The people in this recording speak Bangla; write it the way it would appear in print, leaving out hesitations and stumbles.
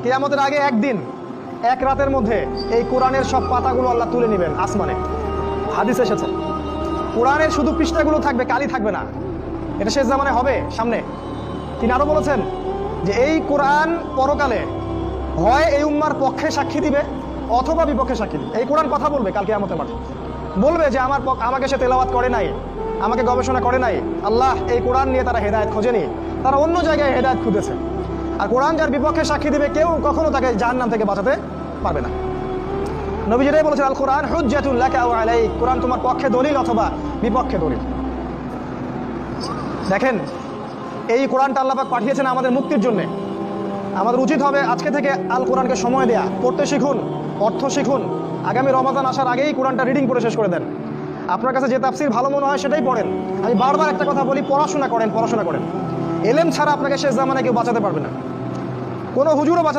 কিয়ামতের আগে একদিন এক রাতের মধ্যে এই কোরআনের সব পাতাগুলো আল্লাহ তুলে নেবেন আসমানে। হাদিস এসেছে কোরআনের শুধু পৃষ্ঠাগুলো থাকবে, কালি থাকবে না। এটা শেষ জামানে হবে সামনে। তিনি আরো বলেছেন যে এই কোরআন পরকালে হয় এই উম্মার পক্ষে সাক্ষী দিবে অথবা বিপক্ষে সাক্ষী দিবে। এই কোরআন কথা বলবে কাল কিয়ামতের মাঠে, বলবে যে আমাকে সে তেলাওয়াত করে নাই, আমাকে গবেষণা করে নাই। আল্লাহ এই কোরআন নিয়ে তারা হেদায়েত খোঁজেনি, তারা অন্য জায়গায় হেদায়েত খুঁজেছে। আর কোরআন যার বিপক্ষে সাক্ষী দিবে কেউ কখনো তাকে জাহান্নাম থেকে বাঁচাতে পারবে না। নবী যেটাই বলেছেন আল কোরআন হুজ্জাতুল লাকা ওয়া আলাইক, কোরআন তোমার পক্ষে দলিল অথবা বিপক্ষে দলিল। দেখেন এই কোরআনটা আল্লাহ পাক পাঠিয়েছেন আমাদের মুক্তির জন্য। আমাদের উচিত হবে আজকে থেকে আল কোরআনকে সময় দেয়া, পড়তে শিখুন, অর্থ শিখুন। আগামী রমাদান আসার আগেই কোরআনটা রিডিং করে শেষ করে দেন। আপনার কাছে যে তাফসির ভালো মনে হয় সেটাই পড়েন। আমি বারবার একটা কথা বলি, পড়াশোনা করেন, পড়াশোনা করেন। এলেম ছাড়া আপনাকে শেষ জামানায় কেউ বাঁচাতে পারবে না, কোনো হুজুরও বাঁচাতে